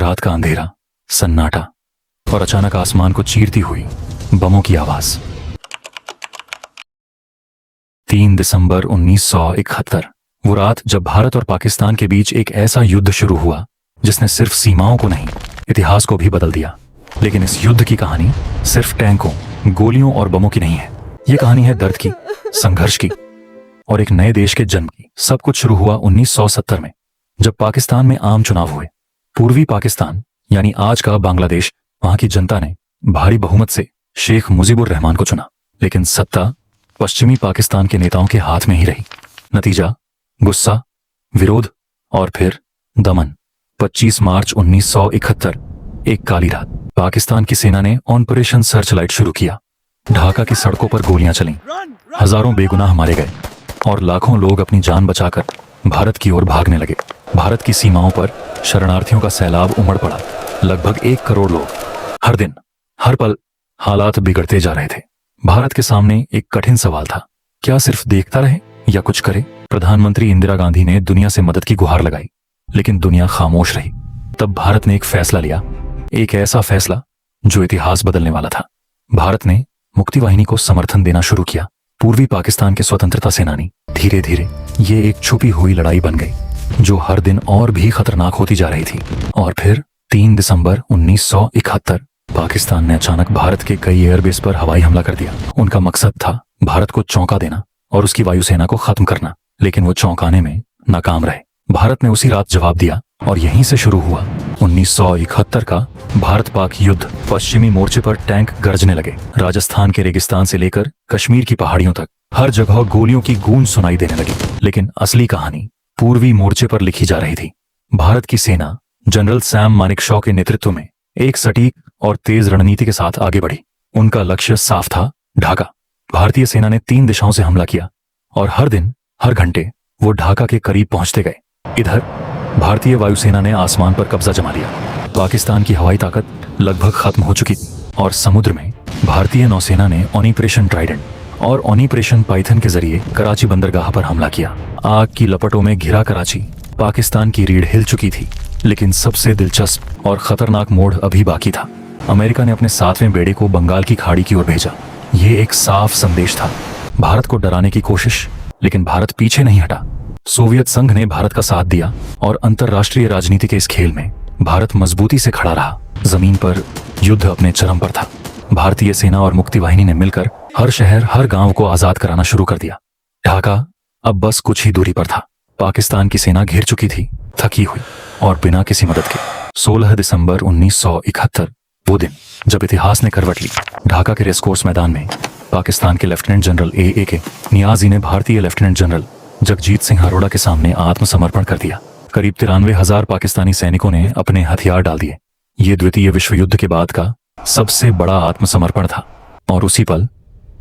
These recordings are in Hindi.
रात का अंधेरा, सन्नाटा और अचानक आसमान को चीरती हुई बमों की आवाज। 3 दिसंबर 1971, वो रात जब भारत और पाकिस्तान के बीच एक ऐसा युद्ध शुरू हुआ जिसने सिर्फ सीमाओं को नहीं, इतिहास को भी बदल दिया। लेकिन इस युद्ध की कहानी सिर्फ टैंकों, गोलियों और बमों की नहीं है। ये कहानी है दर्द की, संघर्ष की और एक नए देश के जन्म की। सब कुछ शुरू हुआ 1970 में, जब पाकिस्तान में आम चुनाव हुए। पूर्वी पाकिस्तान यानी आज का बांग्लादेश, वहां की जनता ने भारी बहुमत से शेख मुजीबुर रहमान को चुना। लेकिन सत्ता पश्चिमी पाकिस्तान के नेताओं के हाथ में ही रही। नतीजा गुस्सा, विरोध और फिर दमन। 25 मार्च 1971, एक काली रात, पाकिस्तान की सेना ने ऑपरेशन सर्चलाइट शुरू किया। ढाका की सड़कों पर गोलियां चलीं, हजारों बेगुनाह मारे गए और लाखों लोग अपनी जान बचाकर भारत की ओर भागने लगे। भारत की सीमाओं पर शरणार्थियों का सैलाब उमड़ पड़ा। लगभग 1 करोड़ लोग। हर दिन, हर पल हालात बिगड़ते जा रहे थे। भारत के सामने एक कठिन सवाल था, क्या सिर्फ देखता रहे या कुछ करे? प्रधानमंत्री इंदिरा गांधी ने दुनिया से मदद की गुहार लगाई, लेकिन दुनिया खामोश रही। तब भारत ने एक फैसला लिया, एक ऐसा फैसला जो इतिहास बदलने वाला था। भारत ने मुक्ति वाहिनी को समर्थन देना शुरू किया। पूर्वी पाकिस्तान के स्वतंत्रता सेनानी। धीरे धीरे ये एक छुपी हुई लड़ाई बन गई, जो हर दिन और भी खतरनाक होती जा रही थी। और फिर 3 दिसंबर 1971, पाकिस्तान ने अचानक भारत के कई एयरबेस पर हवाई हमला कर दिया। उनका मकसद था भारत को चौंका देना और उसकी वायुसेना को खत्म करना। लेकिन वो चौंकाने में नाकाम रहे। भारत ने उसी रात जवाब दिया और यहीं से शुरू हुआ 1971 का भारत पाक युद्ध। पश्चिमी मोर्चे पर टैंक गरजने लगे। राजस्थान के रेगिस्तान से लेकर कश्मीर की पहाड़ियों तक हर जगह गोलियों की गूंज सुनाई देने लगी। लेकिन असली कहानी पूर्वी मोर्चे पर लिखी जा रही थी। भारत की सेना जनरल सैम मानेकशॉ के नेतृत्व में एक सटीक और तेज रणनीति के साथ आगे बढ़ी। उनका लक्ष्य साफ था, ढाका। भारतीय सेना ने 3 दिशाओं से हमला किया और हर दिन, हर घंटे वो ढाका के करीब पहुंचते गए। इधर भारतीय वायुसेना ने आसमान पर कब्जा जमा लिया। पाकिस्तान की हवाई ताकत लगभग खत्म हो चुकी थी और समुद्र में भारतीय नौसेना ने ऑपरेशन ट्राइडेंट और ऑपरेशन पाइथन के जरिए कराची बंदरगाह पर हमला किया। आग की लपटों में घिरा कराची, पाकिस्तान की रीढ़ हिल चुकी थी। लेकिन सबसे दिलचस्प और खतरनाक मोड़ अभी बाकी था। अमेरिका ने अपने 7वें बेड़े को बंगाल की खाड़ी की ओर भेजा। ये एक साफ संदेश था, भारत को डराने की कोशिश, लेकिन भारत पीछे नहीं हटा। सोवियत संघ ने भारत का साथ दिया और अंतरराष्ट्रीय राजनीति के इस खेल में भारत मजबूती से खड़ा रहा। जमीन पर युद्ध अपने चरम पर था। भारतीय सेना और मुक्ति वाहिनी ने मिलकर हर शहर, हर गांव को आजाद कराना शुरू कर दिया। ढाका अब बस कुछ ही दूरी पर था। पाकिस्तान की सेना घिर चुकी थी, थकी हुई और बिना किसी मदद के। 16 दिसंबर 1971, वो दिन जब इतिहास ने करवट ली। ढाका के रेसकोर्स मैदान में पाकिस्तान के लेफ्टिनेंट जनरल ए.के. नियाजी ने भारतीय लेफ्टिनेंट जनरल जगजीत सिंह अरोड़ा के सामने आत्मसमर्पण कर दिया। करीब 93,000 पाकिस्तानी सैनिकों ने अपने हथियार डाल दिए। ये द्वितीय विश्व युद्ध के बाद का सबसे बड़ा आत्मसमर्पण था। और उसी पल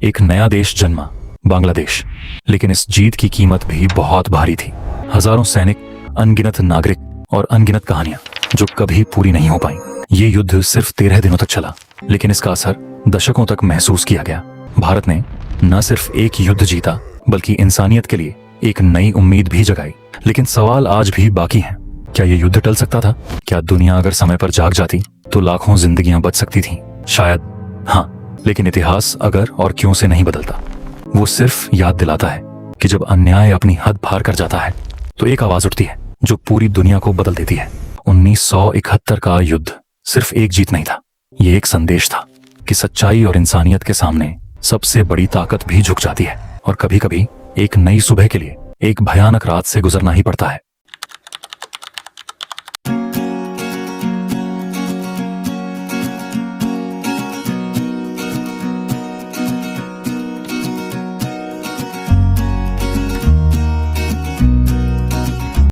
एक नया देश जन्मा, बांग्लादेश। लेकिन इस जीत की कीमत भी बहुत भारी थी। हजारों सैनिक, अनगिनत नागरिक और अनगिनत कहानियां जो कभी पूरी नहीं हो पाई। ये युद्ध सिर्फ 13 दिनों तक चला, लेकिन इसका असर दशकों तक महसूस किया गया। भारत ने न सिर्फ एक युद्ध जीता, बल्कि इंसानियत के लिए एक नई उम्मीद भी जगाई। लेकिन सवाल आज भी बाकी हैं। क्या ये युद्ध टल सकता था? क्या दुनिया अगर समय पर जाग जाती तो लाखों जिंदगियां बच सकती थीं? शायद हाँ, लेकिन इतिहास अगर और क्यों से नहीं बदलता। वो सिर्फ याद दिलाता है कि जब अन्याय अपनी हद पार कर जाता है तो एक आवाज उठती है जो पूरी दुनिया को बदल देती है। 1971 का युद्ध सिर्फ एक जीत नहीं था, ये एक संदेश था कि सच्चाई और इंसानियत के सामने सबसे बड़ी ताकत भी झुक जाती है और कभी कभी एक नई सुबह के लिए एक भयानक रात से गुजरना ही पड़ता है।